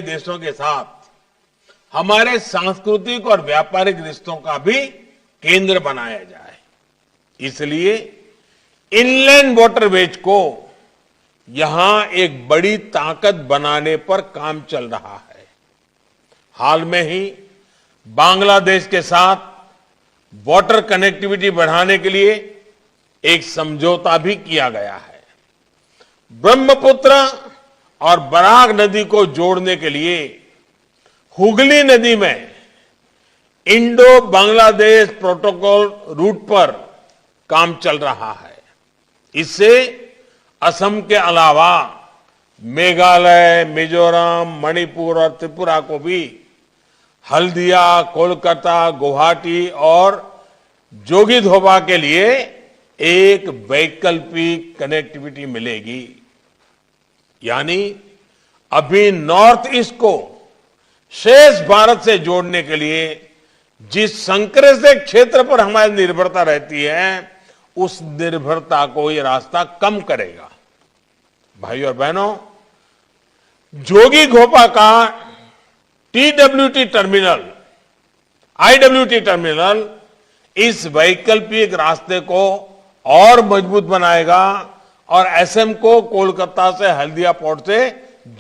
देशों के साथ हमारे सांस्कृतिक और व्यापारिक रिश्तों का भी केंद्र बनाया जाए। इसलिए इनलैंड वाटरवेज को यहां एक बड़ी ताकत बनाने पर काम चल रहा है। हाल में ही बांग्लादेश के साथ वाटर कनेक्टिविटी बढ़ाने के लिए एक समझौता भी किया गया है। ब्रह्मपुत्र और बराक नदी को जोड़ने के लिए हुगली नदी में इंडो बांग्लादेश प्रोटोकॉल रूट पर काम चल रहा है। इससे असम के अलावा मेघालय, मिजोरम, मणिपुर और त्रिपुरा को भी हल्दिया, कोलकाता, गुवाहाटी और जोगिघोपा के लिए एक वैकल्पिक कनेक्टिविटी मिलेगी। यानी अभी नॉर्थ ईस्ट को शेष भारत से जोड़ने के लिए जिस संकरे से क्षेत्र पर हमारी निर्भरता रहती है, उस निर्भरता को यह रास्ता कम करेगा। भाइयों और बहनों, जोगिघोपा का टीडब्ल्यूटी टर्मिनल, आईडब्ल्यूटी टर्मिनल इस वैकल्पिक रास्ते को और मजबूत बनाएगा और एसएम को कोलकाता से हल्दिया पोर्ट से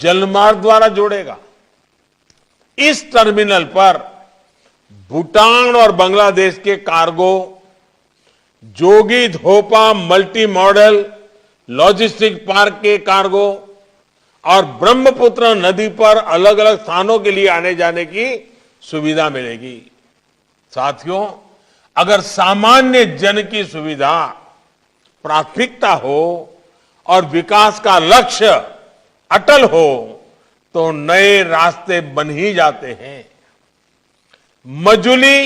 जलमार्ग द्वारा जोड़ेगा। इस टर्मिनल पर भूटान और बांग्लादेश के cargo, Jogighopa multi modal logistic park के कार्गो और ब्रह्मपुत्र नदी पर अलग अलग स्थानों के लिए आने जाने की सुविधा मिलेगी। साथियों, अगर सामान्य जन की सुविधा प्राथमिकता हो और विकास का लक्ष्य अटल हो तो नए रास्ते बन ही जाते हैं। मजुली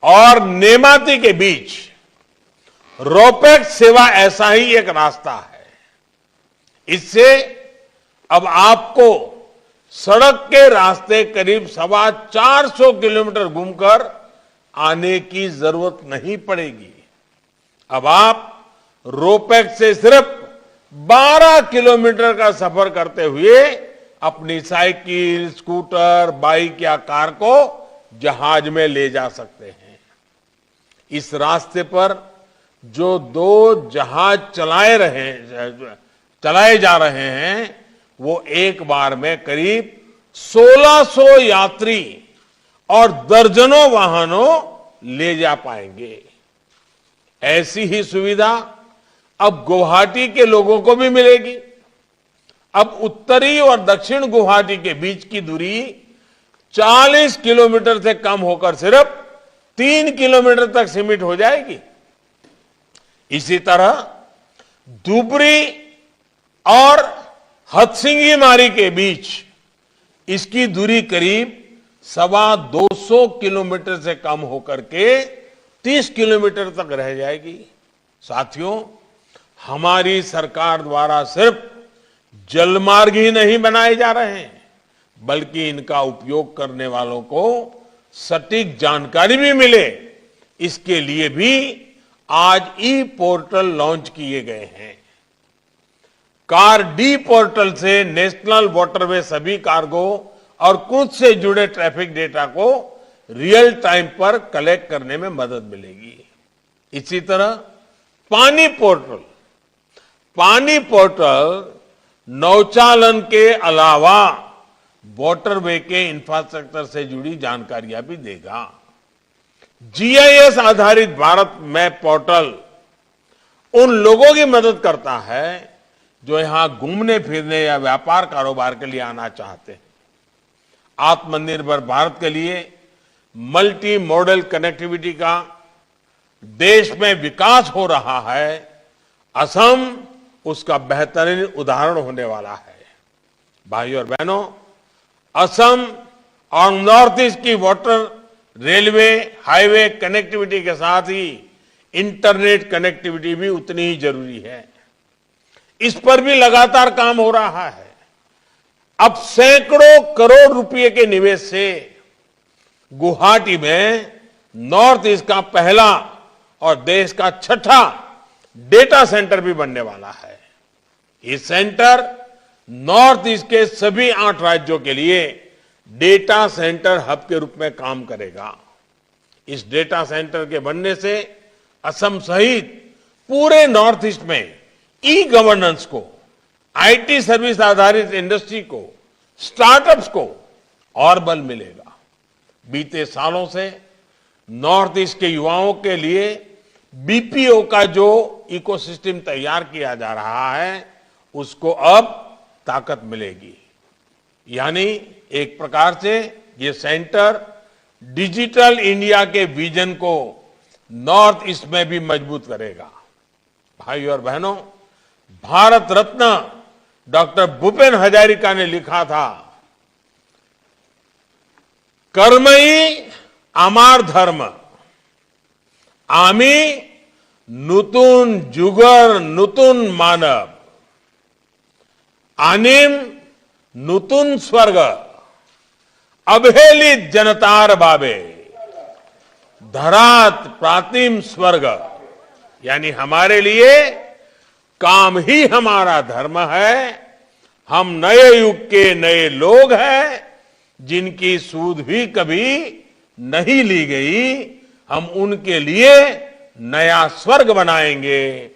और नेमाती के बीच रोपैक्स सेवा ऐसा ही एक रास्ता है। इससे अब आपको सड़क के रास्ते करीब 450 किलोमीटर घूमकर आने की जरूरत नहीं पड़ेगी। अब आप रोपैक्स से सिर्फ 12 किलोमीटर का सफर करते हुए अपनी साइकिल, स्कूटर, बाइक या कार को जहाज में ले जा सकते हैं। इस रास्ते पर जो 2 जहाज चलाए जा रहे हैं, वो एक बार में करीब 1600 यात्री और दर्जनों वाहनों ले जा पाएंगे। ऐसी ही सुविधा अब गुवाहाटी के लोगों को भी मिलेगी। अब उत्तरी और दक्षिण गुवाहाटी के बीच की दूरी 40 किलोमीटर से कम होकर सिर्फ 3 किलोमीटर तक सीमित हो जाएगी। इसी तरह धुबरी और हथसिंगीमारी के बीच इसकी दूरी करीब 225 किलोमीटर से कम होकर के 30 किलोमीटर तक रह जाएगी। साथियों, हमारी सरकार द्वारा सिर्फ जलमार्ग ही नहीं बनाए जा रहे हैं, बल्कि इनका उपयोग करने वालों को सटीक जानकारी भी मिले, इसके लिए भी आज ई पोर्टल लॉन्च किए गए हैं। कार डी पोर्टल से नेशनल वाटरवे सभी कार्गो और कुछ से जुड़े ट्रैफिक डेटा को रियल टाइम पर कलेक्ट करने में मदद मिलेगी। इसी तरह पानी पोर्टल नौचालन के अलावा वाटरवे के इंफ्रास्ट्रक्चर से जुड़ी जानकारियां भी देगा। जीआईएस आधारित भारत मैप पोर्टल उन लोगों की मदद करता है जो यहां घूमने फिरने या व्यापार कारोबार के लिए आना चाहते हैं। आत्मनिर्भर भारत के लिए मल्टी मॉडल कनेक्टिविटी का देश में विकास हो रहा है। असम उसका बेहतरीन उदाहरण होने वाला है। भाइयों और बहनों, असम और नॉर्थ ईस्ट की वाटर, रेलवे, हाईवे कनेक्टिविटी के साथ ही इंटरनेट कनेक्टिविटी भी उतनी ही जरूरी है। इस पर भी लगातार काम हो रहा है। अब सैकड़ों करोड़ रुपए के निवेश से गुवाहाटी में नॉर्थ ईस्ट का पहला और देश का 6ठा डेटा सेंटर भी बनने वाला है। ये सेंटर नॉर्थ ईस्ट के सभी 8 राज्यों के लिए डेटा सेंटर हब के रूप में काम करेगा। इस डेटा सेंटर के बनने से असम सहित पूरे नॉर्थ ईस्ट में ई गवर्नेंस को, आईटी सर्विस आधारित इंडस्ट्री को, स्टार्टअप्स को और बल मिलेगा। बीते सालों से नॉर्थ ईस्ट के युवाओं के लिए बीपीओ का जो इकोसिस्टम तैयार किया जा रहा है, उसको अब ताकत मिलेगी। यानी एक प्रकार से ये सेंटर डिजिटल इंडिया के विजन को नॉर्थ ईस्ट में भी मजबूत करेगा। भाई और बहनों, भारत रत्न डॉक्टर भूपेन हजारिका ने लिखा था, कर्मई आमार धर्म, आमी नूतन जुगर नूतन मानव, आनिम नूतन स्वर्ग, अवहेलित जनतार बाबे, धरात प्रातिम स्वर्ग। यानी हमारे लिए काम ही हमारा धर्म है। हम नए युग के नए लोग हैं जिनकी सूद भी कभी नहीं ली गई। हम उनके लिए नया स्वर्ग बनाएंगे,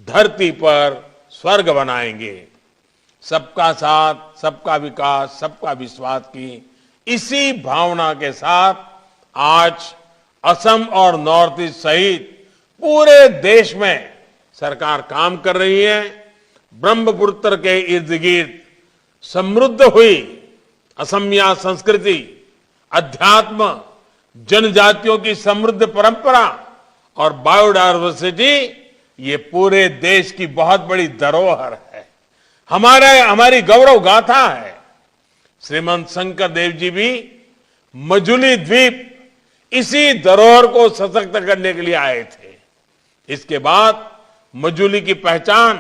धरती पर स्वर्ग बनाएंगे। सबका साथ, सबका विकास, सबका विश्वास की इसी भावना के साथ आज असम और नॉर्थ ईस्ट सहित पूरे देश में सरकार काम कर रही है। ब्रह्मपुत्र के इर्द गिर्द समृद्ध हुई असमिया संस्कृति, अध्यात्म, जनजातियों की समृद्ध परंपरा और बायोडायवर्सिटी, ये पूरे देश की बहुत बड़ी धरोहर है, हमारी गौरव गाथा है। श्रीमंत शंकर देव जी भी मजुली द्वीप इसी धरोहर को सशक्त करने के लिए आए थे। इसके बाद मजुली की पहचान